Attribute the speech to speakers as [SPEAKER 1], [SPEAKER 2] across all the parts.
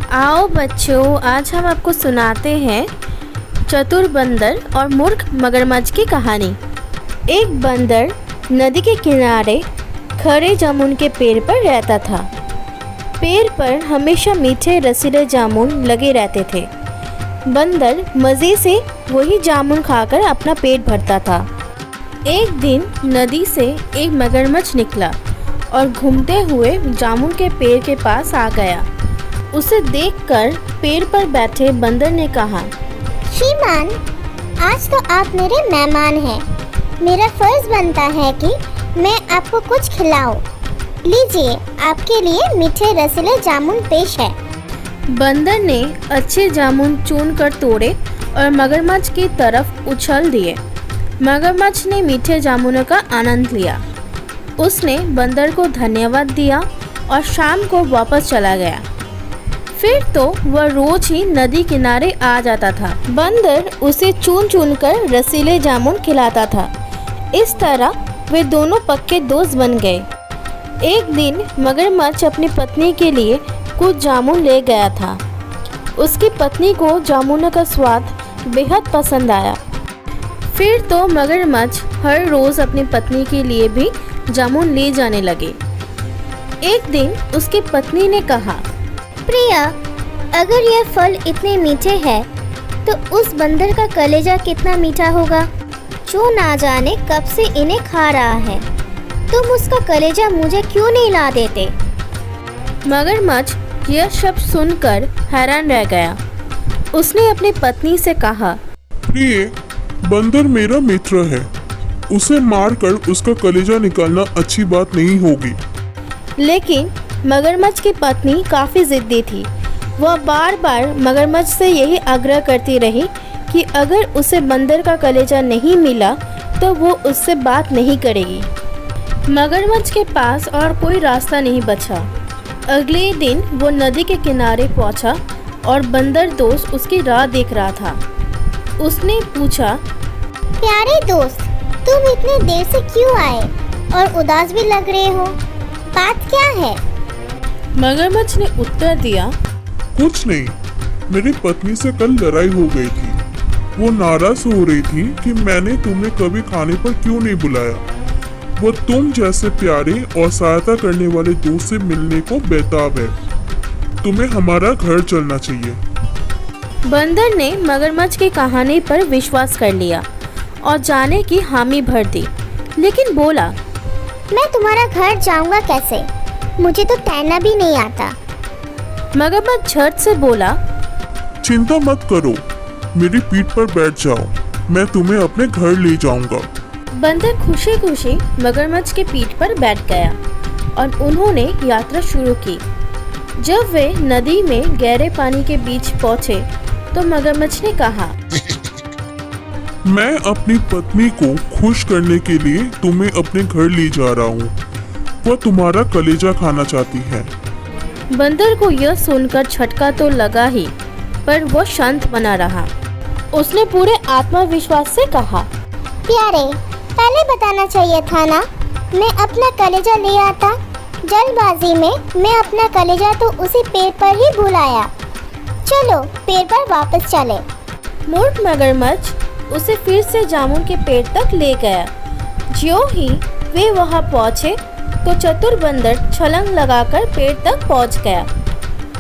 [SPEAKER 1] आओ बच्चों, आज हम आपको सुनाते हैं चतुर बंदर और मूर्ख मगरमच्छ की कहानी। एक बंदर नदी के किनारे खरे जामुन के पेड़ पर रहता था। पेड़ पर हमेशा मीठे रसीले जामुन लगे रहते थे। बंदर मज़े से वही जामुन खाकर अपना पेट भरता था। एक दिन नदी से एक मगरमच्छ निकला और घूमते हुए जामुन के पेड़ के पास आ गया। उसे देखकर पेड़ पर बैठे बंदर ने कहा,
[SPEAKER 2] श्रीमान, आज तो आप मेरे मेहमान हैं। मेरा फर्ज बनता है कि मैं आपको कुछ खिलाऊं। लीजिए, आपके लिए मीठे रसीले जामुन पेश है।
[SPEAKER 1] बंदर ने अच्छे जामुन चुनकर तोड़े और मगरमच्छ की तरफ उछल दिए। मगरमच्छ ने मीठे जामुनों का आनंद लिया। उसने बंदर को धन्यवाद दिया और शाम को वापस चला गया। फिर तो वह रोज ही नदी किनारे आ जाता था। बंदर उसे चुन चुन कर रसीले जामुन खिलाता था। इस तरह वे दोनों पक्के दोस्त बन गए। एक दिन मगरमच्छ अपनी पत्नी के लिए कुछ जामुन ले गया था। उसकी पत्नी को जामुनों का स्वाद बेहद पसंद आया। फिर तो मगरमच्छ हर रोज़ अपनी पत्नी के लिए भी जामुन ले जाने लगे। एक दिन उसकी पत्नी ने कहा,
[SPEAKER 2] प्रिया, अगर यह फल इतने मीठे हैं तो उस बंदर का कलेजा कितना मीठा होगा, जो ना जाने कब से इन्हें खा रहा है। तुम उसका कलेजा मुझे क्यों नहीं ला देते?
[SPEAKER 1] मगरमच्छ यह शब्द सुनकर हैरान रह गया। उसने अपनी पत्नी से कहा,
[SPEAKER 3] प्रिय, बंदर मेरा मित्र है। उसे मारकर उसका कलेजा निकालना अच्छी बात नहीं होगी।
[SPEAKER 1] लेकिन मगरमच्छ की पत्नी काफ़ी ज़िद्दी थी। वह बार बार मगरमच्छ से यही आग्रह करती रही कि अगर उसे बंदर का कलेजा नहीं मिला तो वो उससे बात नहीं करेगी। मगरमच्छ के पास और कोई रास्ता नहीं बचा। अगले दिन वो नदी के किनारे पहुंचा और बंदर दोस्त उसकी राह देख रहा था। उसने पूछा,
[SPEAKER 2] प्यारे दोस्त, तुम इतने देर से क्यों आए और उदास भी लग रहे हो? बात क्या है?
[SPEAKER 1] मगरमच्छ ने उत्तर दिया,
[SPEAKER 3] कुछ नहीं, मेरी पत्नी से कल लड़ाई हो गई थी। वो नाराज हो रही थी कि मैंने तुम्हें कभी खाने पर क्यों नहीं बुलाया। वो तुम जैसे प्यारे और सहायता करने वाले दोस्त से मिलने को बेताब है। तुम्हें हमारा घर चलना चाहिए।
[SPEAKER 1] बंदर ने मगरमच्छ की कहानी पर विश्वास कर लिया और जाने की हामी भर दी, लेकिन बोला,
[SPEAKER 2] मैं तुम्हारा घर जाऊंगा कैसे? मुझे तो तैरना भी नहीं आता।
[SPEAKER 1] मगरमच्छ झट से बोला,
[SPEAKER 3] चिंता मत करो, मेरी पीठ पर बैठ जाओ, मैं तुम्हें अपने घर ले जाऊंगा।
[SPEAKER 1] बंदर खुशी खुशी मगरमच्छ के पीठ पर बैठ गया और उन्होंने यात्रा शुरू की। जब वे नदी में गहरे पानी के बीच पहुंचे तो मगरमच्छ ने कहा,
[SPEAKER 3] मैं अपनी पत्नी को खुश करने के लिए तुम्हें अपने घर ले जा रहा हूँ। वह तुम्हारा कलेजा खाना चाहती है।
[SPEAKER 1] बंदर को यह सुनकर झटका तो लगा ही, पर वह शांत बना रहा। उसने पूरे आत्मविश्वास से कहा,
[SPEAKER 2] प्यारे, पहले बताना चाहिए था ना, मैं अपना कलेजा ले आता। जल्दबाजी में मैं अपना कलेजा तो उसी पेड़ पर ही भूल आया। चलो पेड़ पर वापस चले।
[SPEAKER 1] मूर्ख मगरमच्छ उसे फिर से जामुन के पेड़ तक ले गया। ज्यों ही वे वहां पहुंचे तो चतुर बंदर छलांग लगाकर पेड़ तक पहुंच गया।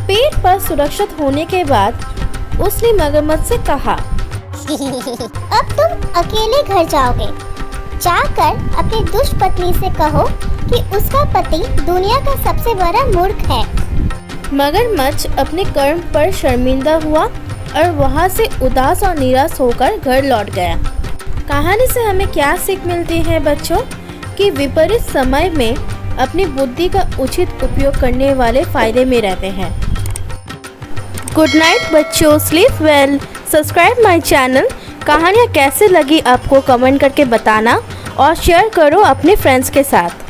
[SPEAKER 1] पेड़ पर सुरक्षित होने के बाद उसने मगरमच्छ से कहा,
[SPEAKER 2] अब तुम अकेले घर जाओगे। जाकर अपनी दुष्ट पत्नी से कहो कि उसका पति दुनिया का सबसे बड़ा मूर्ख है।
[SPEAKER 1] मगरमच्छ अपने कर्म पर शर्मिंदा हुआ और वहां से उदास और निराश होकर घर लौट गया। कहानी से हमें क्या सीख मिलती है बच्चों? कि विपरीत समय में अपनी बुद्धि का उचित उपयोग करने वाले फायदे में रहते हैं। गुड नाइट बच्चों, sleep well. Subscribe my channel. कहानियाँ कैसे लगी आपको कमेंट करके बताना और शेयर करो अपने फ्रेंड्स के साथ।